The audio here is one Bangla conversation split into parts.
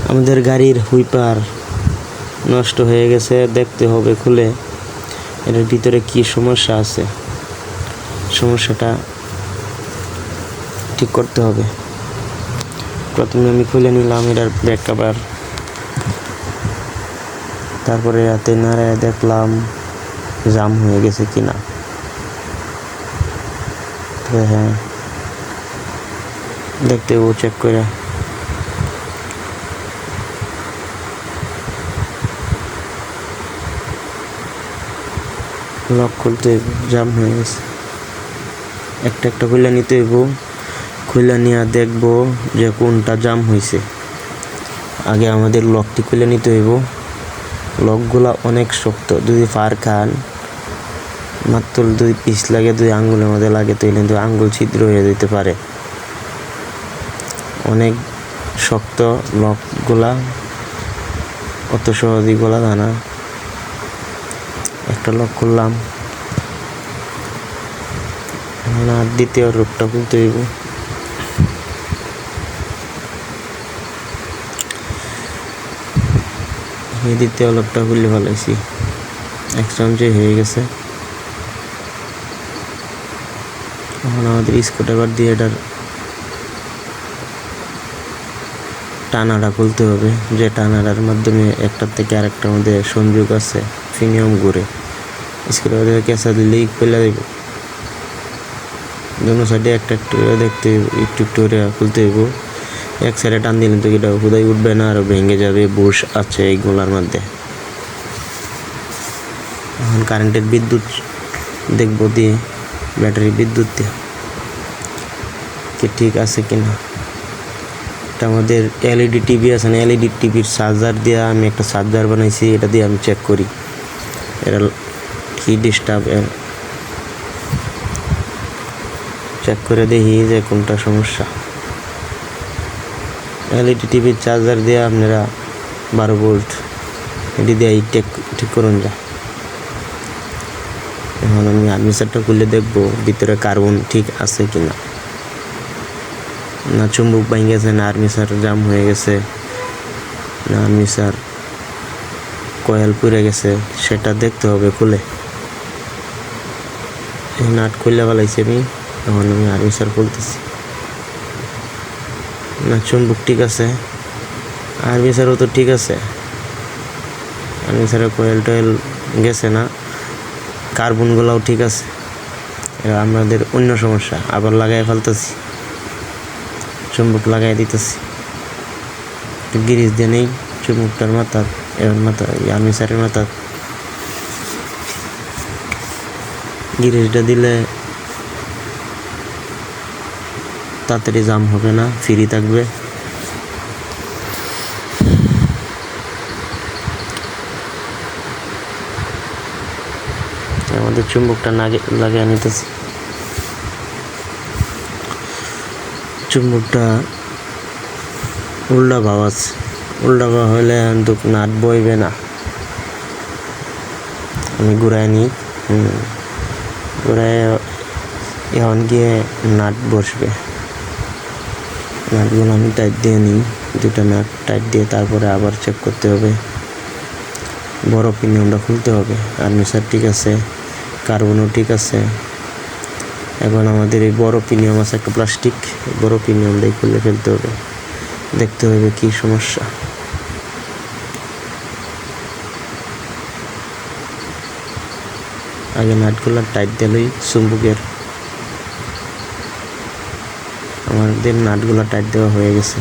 আমাদের গাড়ির হুইপার নষ্ট হয়ে গেছে, দেখতে হবে খুলে এর ভিতরে কি সমস্যা আছে, সমস্যাটা ঠিক করতে হবে। প্রথমে আমি খুলে নিলাম এটার ব্যাক কভার, তারপরে রাতে নাড়ায় দেখলাম জাম হয়ে গেছে কিনা। হ্যাঁ, দেখতে ও চেক করে লক খুলতে জাম হয়ে গেছে। একটা একটা খুলে নিতে হইব, খুলে নিয়ে দেখবো যে কোনটা জাম হয়েছে। আগে আমাদের লকটি খুলে নিতে হইব। লকগুলা অনেক শক্ত, যদি ফার খান মাত্র 2 পিস লাগে, 2 আঙ্গুলের মধ্যে লাগে, তাইলে কিন্তু আঙ্গুল ছিদ্র হয়ে যেতে পারে। অনেক শক্ত লকগুলা, অত সহজেই গলা যায় না। একটা লক খুললাম, না দ্বিতীয় লকটা খুলতে হইব। এই দ্বিতীয় লকটা খুলে ফেলাইছি, এক্সচেঞ্জ হয়ে গেছে। এখন আমাদের স্ক্রুড্রাইভার দিয়ে এটার টানাটা খুলতে হবে, যে টানাটার মাধ্যমে একটার থেকে আরেকটার মধ্যে সংযোগ আছে, ফিনিয়ম ঘুরে। স্ক্রুড্রাইভার কেঁচা দিলেই খুলে দেব। দুনো সাইডে একটা একটু দেখতে একটু একটু করে খুলতে হইব। এক সাইডে টান দিলে তো এটা হুদাই উঠবে না, আর ভেঙে যাবে। বুশ আছে এইগুলার মধ্যে। এখন কারেন্টের বিদ্যুৎ দেখব দিয়ে, ব্যাটারি বিদ্যুৎ দিয়ে কি ঠিক আছে কিনা। এটা আমাদের এলইডি টিভি আছে না, এলইডি টিভির চার্জার দিয়ে আমি একটা চার্জার বানাইছি, এটা দিয়ে আমি চেক করি এটা কি ডিস্টার্ব। চেক করে দেখি যে কোনটা সমস্যা। এলইডি টিভির চার্জার দিয়ে আপনারা 12 ভোল্ট এটি দিয়ে ঠিক করুন যা। এখন আমি আর্মিচারটা খুলে দেখবো ভিতরে কার্বন ঠিক আছে কিনা, না চুম্বক ভেঙে গেছে, না আর্মিচার জাম হয়ে গেছে, না আর্মিচার কয়েল পুড়ে গেছে, সেটা দেখতে হবে খুলে। এই নাট খুলে ফেলাইছি আমি। এখন আমি আর্মিচার খুলতেছি, না চুম্বক ঠিক আছে, আর্মিচারও তো ঠিক আছে, আর্মিচারের কয়েল টয়েল গেছে না, কার্বনগুলোও ঠিক আছে। এরা আমাদের অন্য সমস্যা। আবার লাগাই ফেলতেছি, চুম্বক লাগাই দিতেছি, গিরিজ দিয়ে নেই চুম্বকটার মাথা, এবার মাথা আর্মিচারের মাথা গিরিজটা দিলে তাড়াতাড়ি জাম হবে না, ফ্রি থাকবে। আমাদের চুম্বকটা লাগিয়ে নিতেছি। চুম্বকটা উল্টা ভাব আছে, উল্টা ভাব হলে নাট বইবে না। আমি ঘুরাই নিই, ঘুরাই এখন গিয়ে নাট বসবে। নাটগুলো আমি টাইট দিয়ে নিই, 2টা নাট টাইট দিয়ে তারপরে আবার চেক করতে হবে। বড় পিনিয়নটা খুলতে হবে। আর্মিচার ঠিক আছে, কার্বনও ঠিক আছে। এখন আমাদের এই বড় পিনিয়ন আছে একটা প্লাস্টিক, বড় পিনিয়ন দিয়ে খুলে ফেলতে হবে, দেখতে হবে কি সমস্যা। আগে নাটগুলো টাইট দিলেই চুম্বকের, আমাদের নাটগুলো টাইট দেওয়া হয়ে গেছে।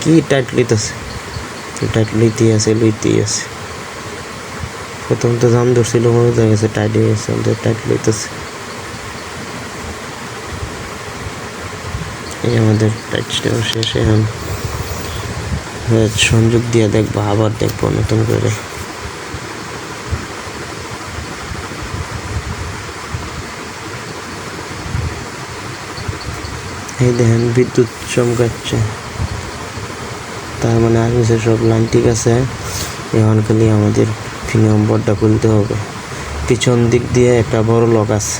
কি টাইট লইতেছে, টাইট লইতেই আছে। প্রথম তো জাম ধরছিল, মনে হয়ে গেছে টাইট হয়ে গেছে, টাইট লইতেছে। এই আমাদের টাইট শেষ। এখন সংযোগ দিয়ে দেখবো, আবার দেখবো নতুন করে। এই দেখেন বিদ্যুৎ চমকাচ্ছে, তার মানে আর্মিসের সব লাইন ঠিক আছে। এখন খালি আমাদের প্রিমিয়াম বোর্ডটা খুলতে হবে। পিছন দিক দিয়ে একটা বড় লক আছে,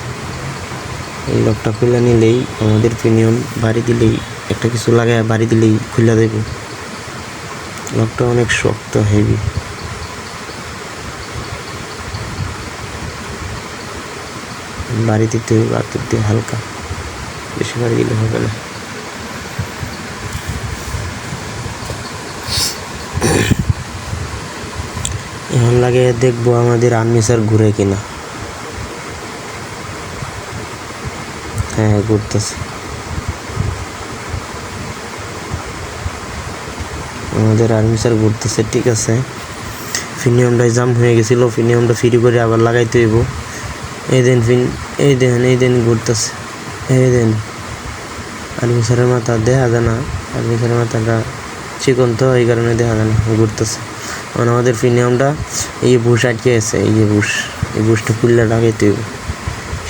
এই লকটা খুলে নিলেই আমাদের প্রিমিয়াম বাড়ি দিলেই, একটা কিছু লাগায় বাড়ি দিলেই খুলে দেবে। লকটা অনেক শক্ত, হেভি। বাড়ি দিতে হবে আতুর দিয়ে হালকা, বেশি বাড়ি দিলে হবে না। এখন লাগে দেখবো আমাদের আর্মিসার ঘুরে কিনা। হ্যাঁ ঘুরতেছে, আমাদের আর্মিসার ঘুরতেছে, ঠিক আছে। ফিনিয়ামটাই জাম হয়ে গেছিলো, ফিনিয়ামটা ফ্রি করে আবার লাগাইতে হইব। এই দেন ঘুরতেছে, এই দেন আর্মিসারের মাথা দেখা যায় না, আর্মিসারের মাথাটা চিকন তো এই কারণে দেখা যায় না, ঘুরতেছে। কারণ আমাদের ফিনিয়ামটা এই বুশ আটকে আছে, এই বুশটা খুললে লাগাইতে হইব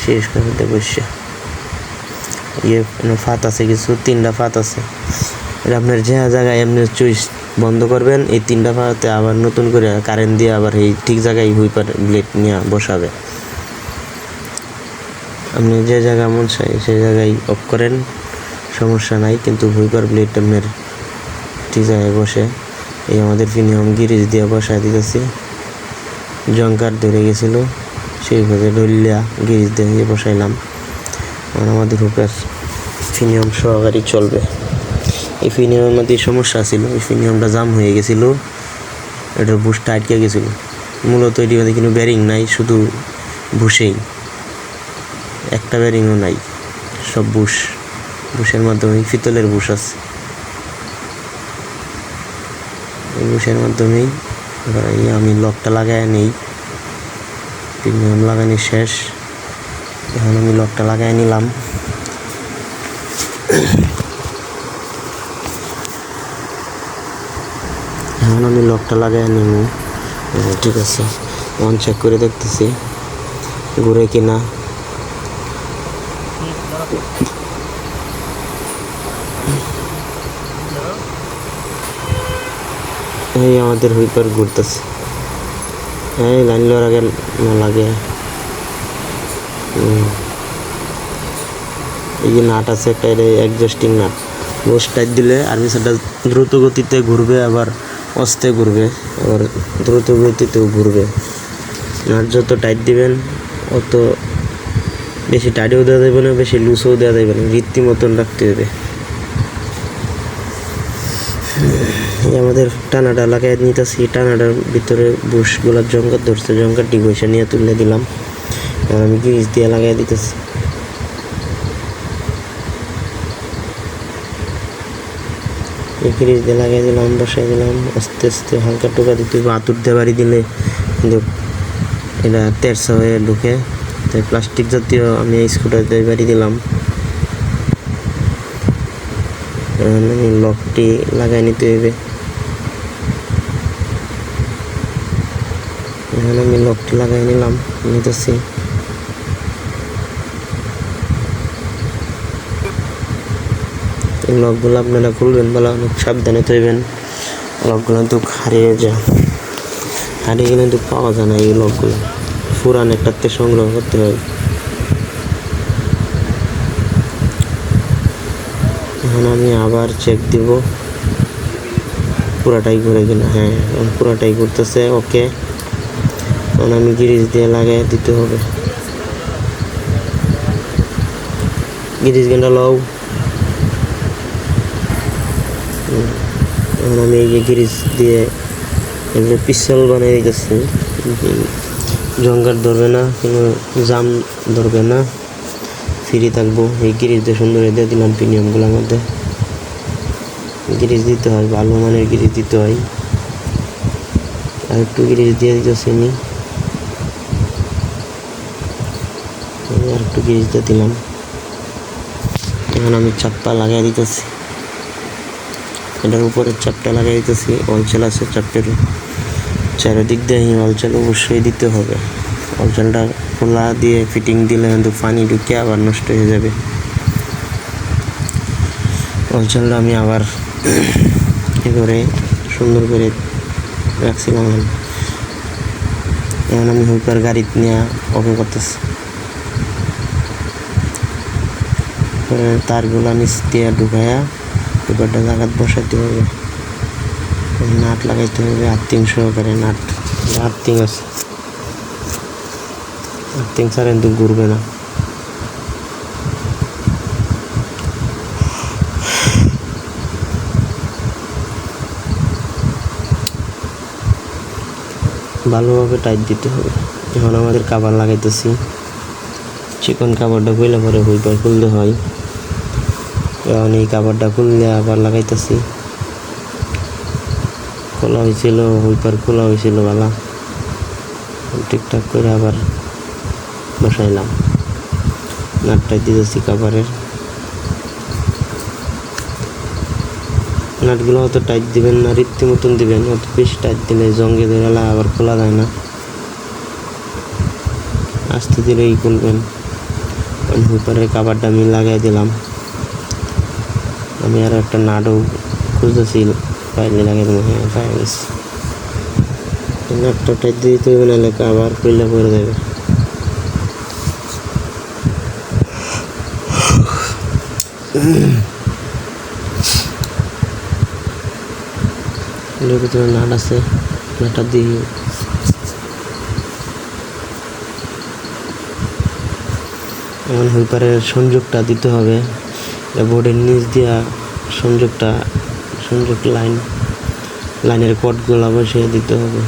শেষ করতে বসে। ফাত আছে কিছু, 3টা ফাত আছে। এটা আপনার যে জায়গায় এমনি চুইস বন্ধ করবেন, এই 3টা ফাতে আবার নতুন করে কারেন্ট দিয়ে আবার এই ঠিক জায়গায় হুইপার ব্লেড নিয়ে বসাবে। আপনি যে জায়গা মন চাই সেই জায়গায় অফ করেন, সমস্যা নাই, কিন্তু হুইপার ব্লেড আপনার ঠিক জায়গায় বসে। এই আমাদের ফিনিয়াম গিরিজ দিয়ে বসায় দিতেছি, জঙ্কার ধরে গেছিল সেইভাবে ডলিয়া গিরিজ দিয়ে বসাইলাম। আর আমাদের হুইপার ফিনিয়াম সহকারী চলবে। এই ফিনিয়ামের মধ্যে সমস্যা ছিল, এই ফিনিয়ামটা জাম হয়ে গেছিলো, এটার বুশটা আটকে গেছিলো। মূলত এটির মধ্যে কোনো ব্যারিং নাই, শুধু বুশেই, একটা ব্যারিংও নাই, সব বুশের মাধ্যমে পিতলের বুশ আছে, এই বুশের মাধ্যমেই আমি লকটা লাগাই নেই। প্রিমিয়াম লাগানো শেষ, এখন আমি লকটা লাগাই নিলাম। এখন আমি লকটা লাগাই নিব, ঠিক আছে। অন চেক করে দেখতেছি ঘুরে কিনা। এই আমাদের হুইপার ঘুরতেছে, এই লাইন লওয়ার আগে না লাগে। এই যে নাট আছে একটা, এটা অ্যাডজাস্টিং নাট, লোস টাইট দিলে আর্মিসারটা দ্রুত গতিতে ঘুরবে, আবার আস্তে ঘুরবে, আবার দ্রুত গতিতেও ঘুরবে। নাট যত টাইট দিবেন অত বেশি টাইটও দেওয়া যাবে না, বেশি লুজও দেওয়া যাবে না, রীতি মতন রাখতে হবে। আমাদের টানাটা লাগাই নিতেছি, টানাটার ভিতরে বুশগুলার জঙ্কার ধরছে, জঙ্কারটি বসে নিয়ে তুলে দিলাম। আর আমি গিরিজ দিয়ে লাগাই দিতেছি। গিরিজ দিয়ে লাগাই দিলাম, বসাই দিলাম, আস্তে আস্তে হালকা টোকা দিতে হবে। আতুর দিয়ে বাড়ি দিলে কিন্তু এটা তেরসা হয়ে ঢুকে, তাই প্লাস্টিক জাতীয় আমি স্ক্রুটা দিয়ে বাড়ি দিলাম। আমি লকটি লাগাই নিতে হবে। এখন আমি লকটি লাগাই নিতেছি। এই লকগুলো আপনারা খুলবেন বলা অনেক সাবধানে থইবেন, লকগুলো কিন্তু হারিয়ে যায়, হারিয়ে গেলে কিন্তু পাওয়া যায় না। এই লকগুলো পুরান একটাতে সংগ্রহ করতে হয়। এখন আমি আবার চেক দিব পুরাটাই ঘুরে কিনা। হ্যাঁ পুরাটাই ঘুরতেছে, ওকে। এখন আমি গিরিজ দিয়ে লাগাই দিতে হবে। গিরিজ গেন্ডা লও। এখন আমি এই যে গিরিজ দিয়ে এগুলো পিস্তল বানিয়ে দিতেছি, জঙ্গার ধরবে না, কোনো জাম ধরবে না, ফ্রি থাকবো। এই গিরিজ দিয়ে সুন্দর দিয়ে দিলাম প্রিমিয়ামগুলোর মধ্যে। গিরিজ দিতে হয়, ভালো মানের গিরিজ দিতে হয়। আর একটু গিরিজ দিয়ে দিতেছি আমি, আর একটু গিরিজ দিয়ে দিলাম। এখন আমি চাপ্পা লাগাই দিতেছি, এটার উপরে চাপটা লাগাই দিতেছি। অলচেল আছে চাপের চারিদিক দিয়ে, অলচেল অবশ্যই দিতে হবে। অলচেলটা খোলা দিয়ে ফিটিং দিলে কিন্তু পানি ঢুকে আবার নষ্ট হয়ে যাবে। ওই চালটা আমি আবার করে সুন্দর করে রাখছিলাম। এখন আমি হুইপার গাড়ি নিয়ে ওকে করতেছি। তারগুলা নিচ দিয়ে ঢুকাইয়া হুইপারটা জায়গাত বসাইতে হবে, নাট লাগাইতে হবে আর্থিং সহকারে। নাট আর্থিং আছে, আর্থিং ছাড়া কিন্তু ঘুরবে না। ভালোভাবে টাইট দিতে হবে। এখন আমাদের কাভার লাগাইতেছি, চিকন কাভারটা খুলে পরে হুইপার খুলতে হয়। এখন এই কাভারটা খুললে আবার লাগাইতেছি। খোলা হয়েছিল, হুইপার খোলা হয়েছিল ভালো, ঠিকঠাক করে আবার বসাইলাম। নাটটা দিতেছি কাভারের। নাটগুলো অত টাইট দিবেন না, রীতি মতন দিবেন। অত বেশি টাইট দিলে জঙ্গে ধরে আবার খোলা যায় না, আস্তে ধীরেই খুলবেন। হুইপারের কাভারটা আমি লাগাই দিলাম। আমি আর একটা নাটও খুঁজতেছি, পাইলে লাগাই দেবো। হ্যাঁ, পাই গেছি। নাটটা টাইট দিতে হবে, নাহলে কাভার খুললে পড়ে যাবে। ভিতরে নাট আছে, নাটটা দিয়ে এখন হুইপারের সংযোগটা দিতে হবে। বোর্ডের নিচ দিয়া সংযোগ লাইনের কটগুলো বসিয়ে দিতে হবে।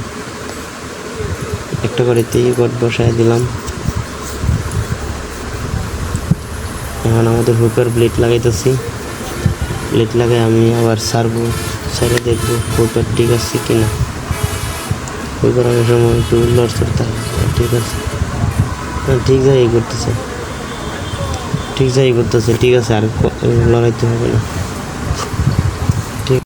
একটা করে কট বসাই দিলাম। এখন আমাদের হুইপার ব্লেড লাগাইতেছি। ব্লেড লাগাই আমি আবার সাইডে দেখবো হুইপার ঠিক আছে কিনা। হুইপার অনেক সময় একটু লড়চড় থাকে। ঠিক আছে, ঠিক জায়গায় করতেছে, ঠিক আছে, আর লড়াইতে হবে না।